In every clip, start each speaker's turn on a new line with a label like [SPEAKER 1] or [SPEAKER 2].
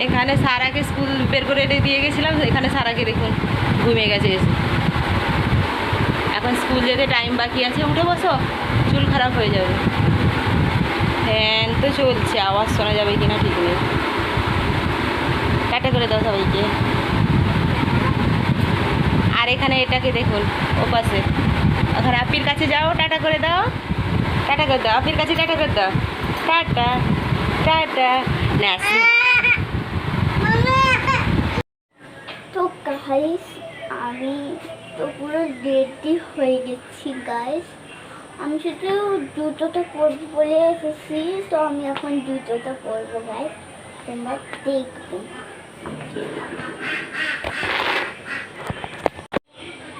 [SPEAKER 1] এখানে সারাকে স্কুল বের করে দিয়ে গেছিলাম, এখানে সারাকে দেখুন ঘুমিয়ে গেছে এসে। এখন স্কুল যেতে টাইম বাকি আছে, উঠে বসো, চুল খারাপ হয়ে যাবে। ফ্যান তো চলছে, আওয়াজ শোনা যাবে কিনা ঠিক নেই। টাটা করে দাও সবাইকে। আর এখানে এটাকে দেখুন, ও পাশে ওখানে আপির কাছে যাও, টাটা করে দাও, টাটা করে দাও, আপির কাছে টাটা করে দাও, টাটা টাটা। ন্যাসি
[SPEAKER 2] তো গাইস আমি তো পুরো রেডি হয়ে গেছি গাইস। আমি শুধু জুতোটা পরবো বলে এসেছি, তো আমি এখন জুতোটা পরবো গাইস, তোমরা দেখবে।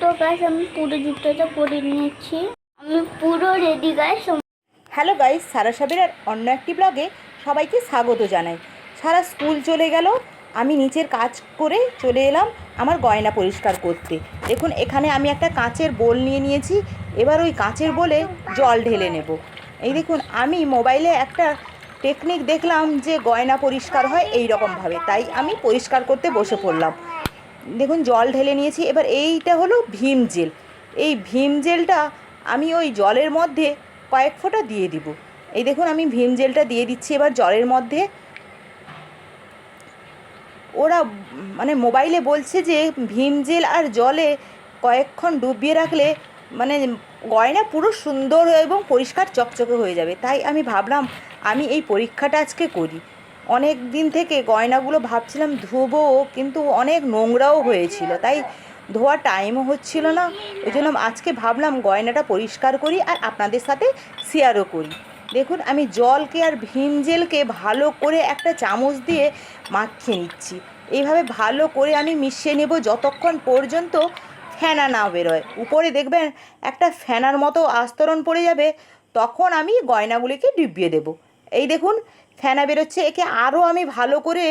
[SPEAKER 2] তো গাইস আমি পুরো জুতোটা পরে নিয়েছি, আমি পুরো রেডি গাইস।
[SPEAKER 3] হ্যালো গাইস, সারা সাবিরার অন্য একটি ব্লগে সবাইকে স্বাগত জানাই। সারা স্কুল চলে গেল, আমি নিচের কাজ করে চলে এলাম আমার গয়না পরিষ্কার করতে। দেখুন এখানে আমি একটা কাঁচের বোল নিয়ে নিয়েছি, এবার ওই কাঁচের বোলে জল ঢেলে নেব। এই দেখুন আমি মোবাইলে একটা টেকনিক দেখলাম যে গয়না পরিষ্কার হয় এই রকমভাবে, তাই আমি পরিষ্কার করতে বসে পড়লাম। দেখুন জল ঢেলে নিয়েছি, এবার এইটা হলো ভীম জেল। এই ভীম জেলটা আমি ওই জলের মধ্যে কয়েক ফোঁটা দিয়ে দিব। এই দেখুন আমি ভীম জেলটা দিয়ে দিচ্ছি এবার জলের মধ্যে। ওরা মানে মোবাইলে বলছে যে ভীম জেল আর জলে কয়েকক্ষণ ডুবিয়ে রাখলে মানে গয়না পুরো সুন্দর এবং পরিষ্কার চকচকে হয়ে যাবে। তাই আমি ভাবলাম আমি এই পরীক্ষাটা আজকে করি। অনেক দিন থেকে গয়নাগুলো ভাবছিলাম ধোবো, কিন্তু অনেক নোংরাও হয়েছিল, তাই ধোয়ার টাইমও হচ্ছিল না। ওই জন্য আজকে ভাবলাম গয়নাটা পরিষ্কার করি আর আপনাদের সাথে শেয়ারও করি। দেখুন আমি জলকে আর ভীম জেলকে ভালো করে একটা চামচ দিয়ে মাখিয়ে নিচ্ছি। এইভাবে ভালো করে আমি মিশিয়ে নেব যতক্ষণ পর্যন্ত ফেনা না বেরোয়। উপরে দেখবেন একটা ফেনার মতো আস্তরণ পড়ে যাবে, তখন আমি গয়নাগুলিকে ডুবিয়ে দেব। এই দেখুন ফেনা বেরোচ্ছে, একে আরও আমি ভালো করে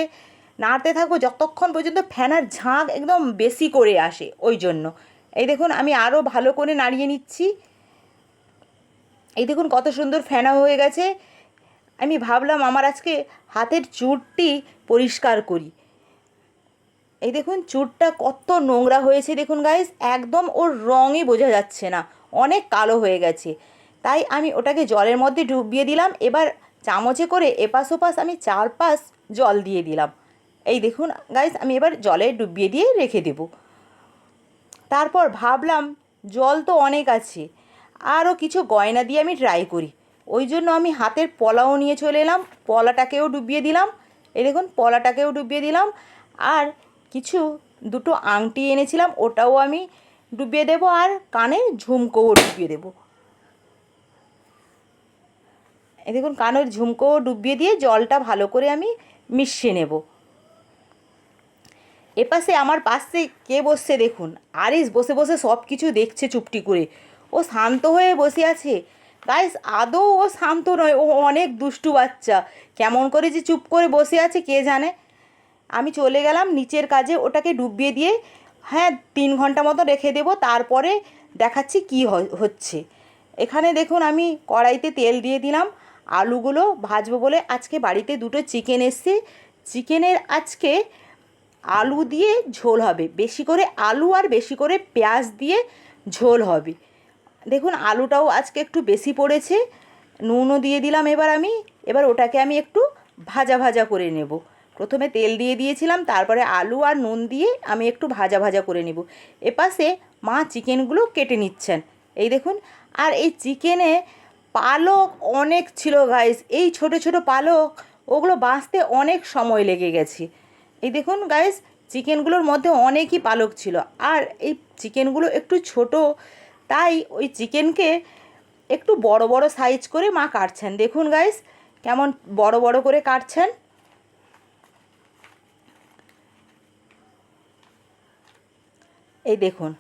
[SPEAKER 3] নাড়তে থাকবো যতক্ষণ পর্যন্ত ফেনার ঝাঁক একদম বেশি করে আসে। ওই জন্য এই দেখুন আমি আরও ভালো করে নাড়িয়ে নিচ্ছি। এই দেখুন কত সুন্দর ফেনা হয়ে গেছে। আমি ভাবলাম আমার আজকে হাতের চুলটি পরিষ্কার করি। এই দেখুন চুলটা কত নোংরা হয়েছে, দেখুন গাইস একদম ওর রঙই বোঝা যাচ্ছে না, অনেক কালো হয়ে গেছে। তাই আমি ওটাকে জলের মধ্যে ডুবিয়ে দিলাম। এবার চামচে করে এপাশ ওপাশ আমি চারপাশ জল দিয়ে দিলাম। এই দেখুন গাইস আমি এবার জলে ডুবিয়ে দিয়ে রেখে দেব। তারপর ভাবলাম জল তো অনেক আছে, আরও কিছু গয়না দিয়ে আমি ট্রাই করি। ওই জন্য আমি হাতের পলাও নিয়ে চলে এলাম, পলাটাকেও ডুবিয়ে দিলাম। এই দেখুন পলাটাকেও ডুবিয়ে দিলাম। আর কিছু দুটো আংটি এনেছিলাম, ওটাও আমি ডুবিয়ে দেব, আর কানে ঝুমকোও ডুবিয়ে দেব। এই দেখুন কানের ঝুমকোও ডুবিয়ে দিয়ে জলটা ভালো করে আমি মিশিয়ে নেব। এপাশে আমার পাশে কে বসছে দেখুন, আরিস বসে বসে সব কিছু দেখছে চুপটি করে। ও শান্ত হয়ে বসে আছে গাইস, আদৌ ও শান্ত নয়, ও অনেক দুষ্টু বাচ্চা। কেমন করে যে চুপ করে বসে আছে কে জানে। আমি চলে গেলাম নিচের কাজে, ওটাকে ডুবিয়ে দিয়ে হ্যাঁ 3 ঘন্টা মতো রেখে দেব, তারপরে দেখাচ্ছি কি হচ্ছে। এখানে দেখুন আমি কড়াইতে তেল দিয়ে দিলাম, আলুগুলো ভাজবো বলে আজকে বাড়িতে দুটো চিকেন এসছে। চিকেনের আজকে আলু দিয়ে ঝোল হবে, বেশি করে আলু আর বেশি করে পেঁয়াজ দিয়ে ঝোল হবে। দেখুন আলুটাও আজকে একটু বেশি পড়েছে, নুনও দিয়ে দিলাম। এবার ওটাকে আমি একটু ভাজা ভাজা করে নেব। প্রথমে তেল দিয়ে দিয়েছিলাম, তারপরে আলু আর নুন দিয়ে আমি একটু ভাজা ভাজা করে নেব। এপাশে মা চিকেনগুলো কেটে নিচ্ছেন। এই দেখুন আর এই চিকেনে পালক অনেক ছিল গাইস, এই ছোট ছোট পালক, ওগুলো বাঁচতে অনেক সময় লেগে গেছে। এই দেখুন গাইস চিকেনগুলোর মধ্যে অনেকই পালক ছিল, আর এই চিকেনগুলো একটু ছোট, তাই ওই চিকেনকে একটু বড় বড় সাইজ করে মা কাটছেন। দেখুন গাইস কেমন বড় বড় করে কাটছেন। এই দেখুন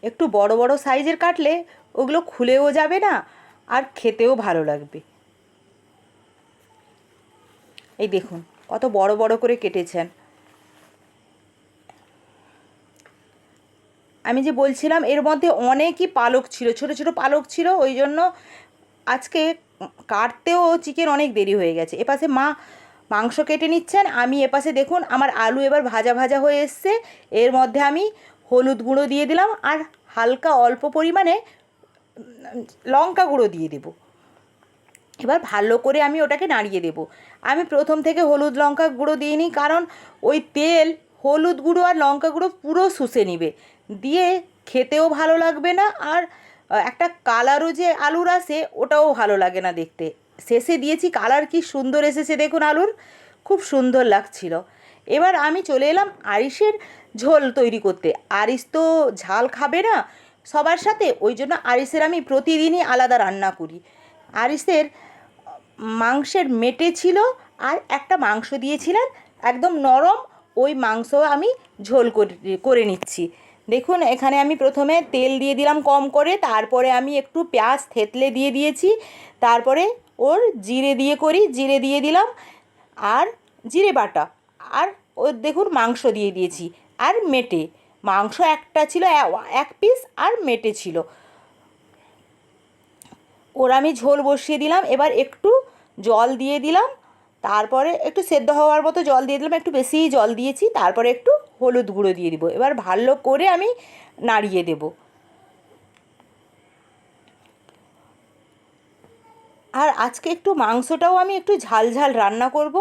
[SPEAKER 3] একটু বড় বড় সাইজের কাটলে ওগুলো খুলেও যাবে না আর খেতেও ভালো লাগবে। এই দেখুন কত বড় বড় করে কেটেছেন। আমি যে বলছিলাম এর মধ্যে অনেকই পালক ছিল, ছোট ছোট পালক ছিল, ওই জন্য আজকে কাটতেও চিকেন অনেক দেরি হয়ে গেছে। এপাশে মা মাংস কেটে নিচ্ছেন। আমি এপাশে দেখুন আমার আলু এবার ভাজা ভাজা হয়ে এসছে। এর মধ্যে আমি হলুদ গুঁড়ো দিয়ে দিলাম আর হালকা অল্প পরিমাণে লঙ্কা গুঁড়ো দিয়ে দেবো। এবার ভালো করে আমি ওটাকে নাড়িয়ে দেব। আমি প্রথম থেকে হলুদ লঙ্কা গুঁড়ো দিইনি, কারণ ওই তেল হলুদ গুঁড়ো আর লঙ্কা গুঁড়ো পুরো শুষে নিবে, দিয়ে খেতেও ভালো লাগবে না, আর একটা কালারও যে আলুর আসে ওটাও ভালো লাগে না দেখতে। শেষে দিয়েছি, কালার কি সুন্দর এসেছে দেখুন, আলুর খুব সুন্দর লাগছিল। এবার আমি চলে এলাম আরিশের ঝোল তৈরি করতে। আরিশ তো ঝাল খাবে না সবার সাথে, ওই জন্য আরিশের আমি প্রতিদিনই আলাদা রান্না করি। আরিশের মাংসের মেটে ছিল আর একটা মাংস দিয়েছিলেন একদম নরম, ওই মাংস আমি ঝোল করে নিচ্ছি। দেখুন এখানে আমি প্রথমে তেল দিয়ে দিলাম কম করে, তারপরে আমি একটু পেঁয়াজ থেতলে দিয়ে দিয়েছি, তারপরে ওর জিরে দিয়ে দিলাম আর জিরে বাটা, আর ওর দেখুন মাংস দিয়ে দিয়েছি আর মেটে। মাংস একটা ছিল, এক পিস, আর মেটে ছিল। ওর আমি ঝোল বসিয়ে দিলাম। এবার একটু জল দিয়ে দিলাম, তারপরে একটু সেদ্ধ হওয়ার মতো জল দিয়ে দিলাম, একটু বেশিই জল দিয়েছি। তারপরে একটু হলুদ গুঁড়ো দিয়ে দিব। এবার ভালো করে আমি নাড়িয়ে দেব। আর আজকে একটু মাংসটাও আমি একটু ঝাল ঝাল রান্না করব।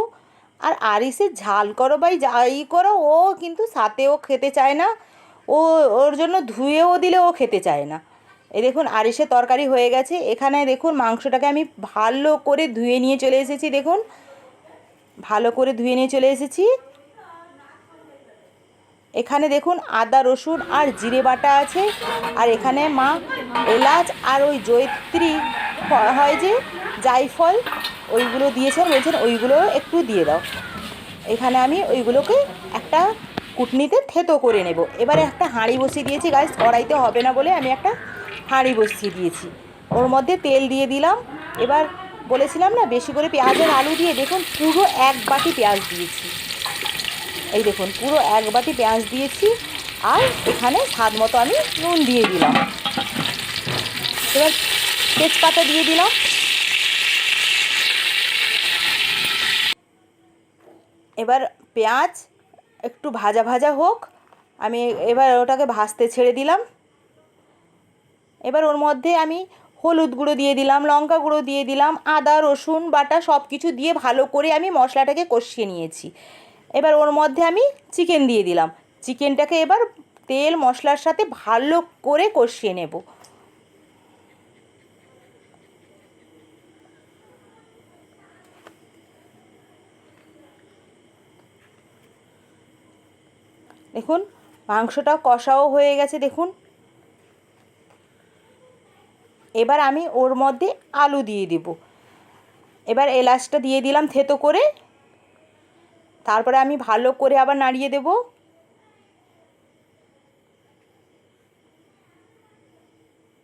[SPEAKER 3] আর আরিসের ঝাল করো বাই যাই করো, ও কিন্তু সাথেও খেতে চায় না, ওর জন্য ধুয়েও দিলে ও খেতে চায় না। এই দেখুন আরিশের তরকারি হয়ে গেছে। এখানে দেখুন মাংসটাকে আমি ভালো করে ধুয়ে নিয়ে চলে এসেছি। দেখুন ভালো করে ধুয়ে নিয়ে চলে এসেছি। এখানে দেখুন আদা রসুন আর জিরে বাটা আছে, আর এখানে মা এলাচ আর ওই জয়িত্রী হয় যে জায়ফল, ওইগুলো দিয়েছেন, বলছেন ওইগুলো একটু দিয়ে দাও। এখানে আমি ওইগুলোকে একটা কুটনিতে থেতো করে নেব। এবারে একটা হাঁড়ি বসিয়ে দিয়েছি গাইস, কড়াইতে হবে না বলে আমি একটা হাঁড়ি বসিয়ে দিয়েছি। ওর মধ্যে তেল দিয়ে দিলাম। এবার বলেছিলাম না বেশি করে পেঁয়াজ আর আলু দিয়ে, দেখুন পুরো এক বাটি পেঁয়াজ দিয়েছি। এই দেখুন পুরো এক বাটি পেঁয়াজ দিয়েছি, আর এখানে স্বাদ মতো আমি নুন দিয়ে দিলাম। এবার তেজপাতা দিয়ে দিলাম। এবার পেঁয়াজ একটু ভাজা ভাজা হোক, আমি এবার ওটাকে ভাজতে ছেড়ে দিলাম। এবার ওর মধ্যে আমি হলুদ গুঁড়ো দিয়ে দিলাম, লঙ্কা গুঁড়ো দিয়ে দিলাম, আদা রসুন বাটা সব কিছু দিয়ে ভালো করে আমি মশলাটাকে কষিয়ে নিয়েছি। এবার ওর মধ্যে আমি চিকেন দিয়ে দিলাম। চিকেনটাকে এবার তেল মশলার সাথে ভালো করে কষিয়ে নেব। দেখুন মাংসটা কষাও হয়ে গেছে দেখুন। এবার আমি ওর মধ্যে আলু দিয়ে দেব। এবার এলাচটা দিয়ে দিলাম থেতো করে, তারপরে আমি ভালো করে আবার নাড়িয়ে দেব।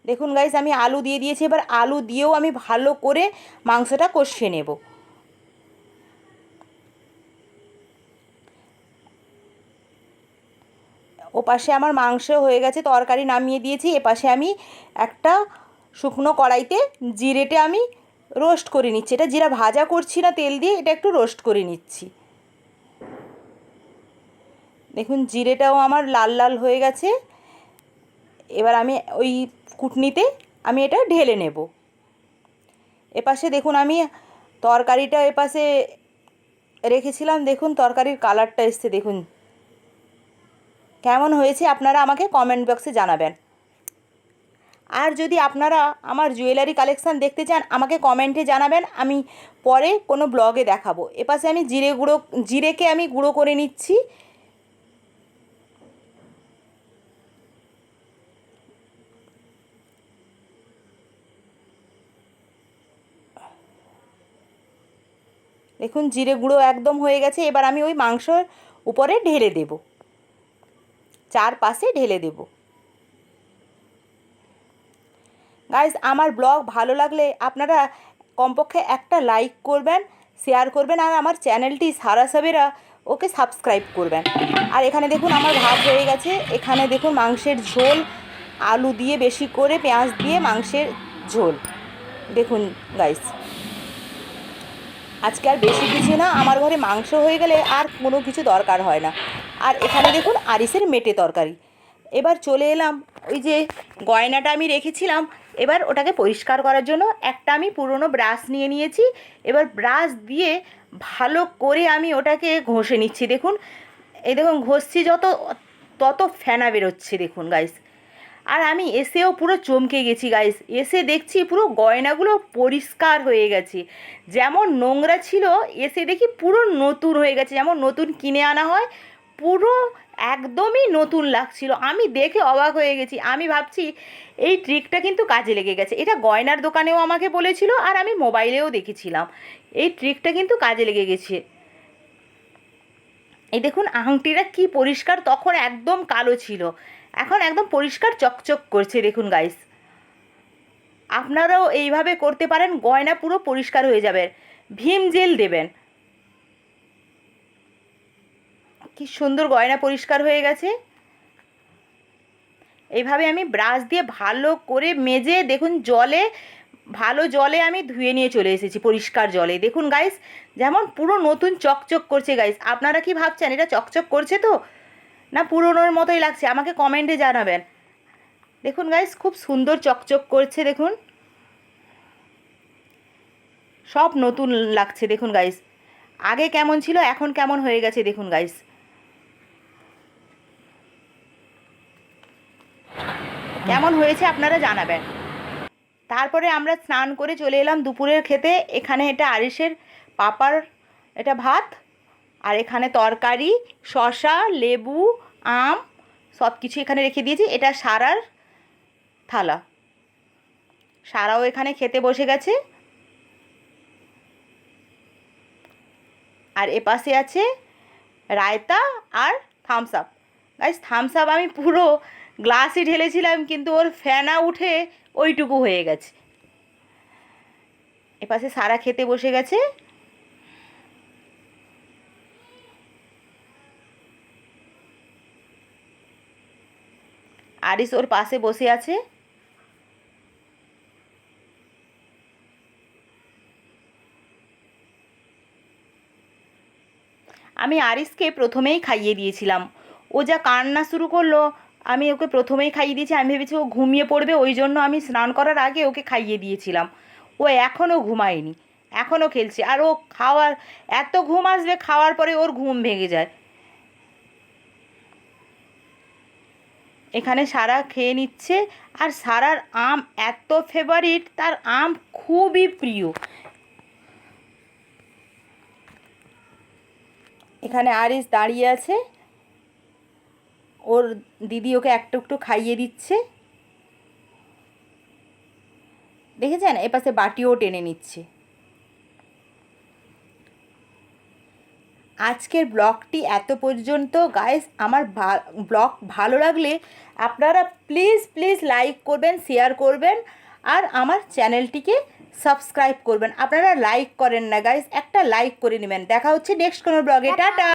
[SPEAKER 3] দেখুন গাইস আমি আলু দিয়ে দিয়েছি। এবার আলু দিয়েও আমি ভালো করে মাংসটা কষিয়ে নেব। ওপাশে আমার মাংস হয়ে গেছে, তরকারি নামিয়ে দিয়েছি। এপাশে আমি একটা শুকনো কড়াইতে জিরেটা আমি রোস্ট করে নিচ্ছি। এটা জিরা ভাজা করছি না তেল দিয়ে, এটা একটু রোস্ট করে নিচ্ছি। দেখুন জিরেটাও আমার লাল লাল হয়ে গেছে। এবার আমি ওই কুটনিতে আমি এটা ঢেলে নেব। এপাশে দেখুন আমি তরকারিটা এপাশে রেখেছিলাম, দেখুন তরকারির কালারটা এসছে, দেখুন কেমন হয়েছে আপনারা আমাকে কমেন্ট বক্সে জানাবেন। আর যদি আপনারা আমার জুয়েলারি কালেকশান দেখতে চান আমাকে কমেন্টে জানাবেন, আমি পরে কোনো ব্লগে দেখাবো। এপাশে আমি জিরেকে আমি গুঁড়ো করে নিচ্ছি। দেখুন জিরে গুঁড়ো একদম হয়ে গেছে। এবার আমি ওই মাংসর উপরে ঢেলে দেব, চারপাশে ঢেলে দেব। গাইস আমার ব্লগ ভালো লাগলে আপনারা কমপক্ষে একটা লাইক করবেন, শেয়ার করবেন, আর আমার চ্যানেলটি সারা সাবেরা ওকে সাবস্ক্রাইব করবেন। আর এখানে দেখুন আমার ভাত হয়ে গেছে। এখানে দেখুন মাংসের ঝোল, আলু দিয়ে বেশি করে পেঁয়াজ দিয়ে মাংসের ঝোল, দেখুন গাইস। আজকে আর বেশি কিছু না, আমার ঘরে মাংস হয়ে গেলে আর কোনো কিছু দরকার হয় না। আর এখানে দেখুন আরিসের মেটে তরকারি। এবার চলে এলাম, ওই যে গয়নাটা আমি রেখেছিলাম, এবার ওটাকে পরিষ্কার করার জন্য একটা আমি পুরনো ব্রাশ নিয়ে নিয়েছি। এবার ব্রাশ দিয়ে ভালো করে আমি ওটাকে ঘষে নিচ্ছি। দেখুন এই দেখুন ঘষছি যত তত ফেনা বেরোচ্ছে দেখুন গাইস। আর আমি এসেও পুরো চমকে গেছি গাইস, এসে দেখছি পুরো গয়নাগুলো পরিষ্কার হয়ে গেছে। যেমন নোংরা ছিল এসে দেখি পুরো নতুন হয়ে গেছে, যেমন নতুন কিনে আনা হয়, পুরো একদমই নতুন লাগছিল। আমি দেখে অবাক হয়ে গেছি। আমি ভাবছি এই ট্রিকটা কিন্তু কাজে লেগে গেছে। এটা গয়নার দোকানেও আমাকে বলেছিল আর আমি মোবাইলেও দেখেছিলাম। এই ট্রিকটা কিন্তু কাজে লেগে গেছে। এই দেখুন আংটিটা কি পরিষ্কার, তখন একদম কালো ছিল, এখন একদম পরিষ্কার চকচক করছে দেখুন গাইস। আপনারাও এইভাবে করতে পারেন, গয়না পুরো পরিষ্কার হয়ে যাবে। ভীম জেল দেবেন, কি সুন্দর গয়না পরিষ্কার হয়ে গেছে। এইভাবে আমি ব্রাশ দিয়ে ভালো করে মেজে দেখুন জলে, ভালো জলে আমি ধুয়ে নিয়ে চলে এসেছি, পরিষ্কার জলে। দেখুন গাইস যেমন পুরো নতুন চকচক করছে গাইস। আপনারা কি ভাবছেন এটা চকচক করছে তো, না পুরনোর মতোই লাগছে? আমাকে কমেন্টে জানাবেন। দেখুন গাইস খুব সুন্দর চকচক করছে, দেখুন সব নতুন লাগছে। দেখুন গাইস আগে কেমন ছিল এখন কেমন হয়ে গেছে দেখুন গাইস। কেমন হয়েছে আপনারা জানাবেন। তারপরে আমরা স্নান করে চলে এলাম দুপুরের খেতে। এখানে এটা আরিসের পাপার এটা ভাত, আর এখানে তরকারি, শসা, লেবু, আম সব কিছু এখানে রেখে দিয়েছি। এটা সারার থালা, সারাও এখানে খেতে বসে গেছে। আর এপাশে আছে রায়তা আর Thums Up. Guys Thums Up আমি পুরো গ্লাসে ঢেলেছিলাম কিন্তু ওর ফেনা উঠে ওইটুকু হয়ে গেছে। এপাশে সারা খেতে বসে গেছে। আরিস ওর পাশে বসে আছে। আমি আরিসকে প্রথমেই খাইয়ে দিয়েছিলাম, ও যা কান্না শুরু করলো আমি ওকে প্রথমেই খাইয়ে দিয়েছি। আমি ভেবেছি ও ঘুমিয়ে পড়বে, ওই জন্য আমি স্নান করার আগে ওকে খাইয়ে দিয়েছিলাম। ও এখনও ঘুমায়নি, এখনও খেলছে। আর ও খাওয়ার এত ঘুম আসবে, খাওয়ার পরে ওর ঘুম ভেঙে যায়। এখানে সারা খেয়ে নিচ্ছে। আর সারার আম এত ফেভারিট, তার আম খুবই প্রিয়। এখানে আরিস দাঁড়িয়ে আছে, ওর দিদি ওকে একটু একটু খাইয়ে দিচ্ছে। দেখেছেন এপাশে বাটিও টেনে নিচ্ছে। আজকের ব্লগটি এত পর্যন্ত গাইস। আমার ব্লগ ভালো লাগলে আপনারা প্লিজ প্লিজ লাইক করবেন, শেয়ার করবেন, আর আমার চ্যানেলটিকে সাবস্ক্রাইব করবেন। আপনারা লাইক করেন না গাইস, একটা লাইক করে নেবেন। দেখা হচ্ছে নেক্সট কোনো ব্লগে। টাটা।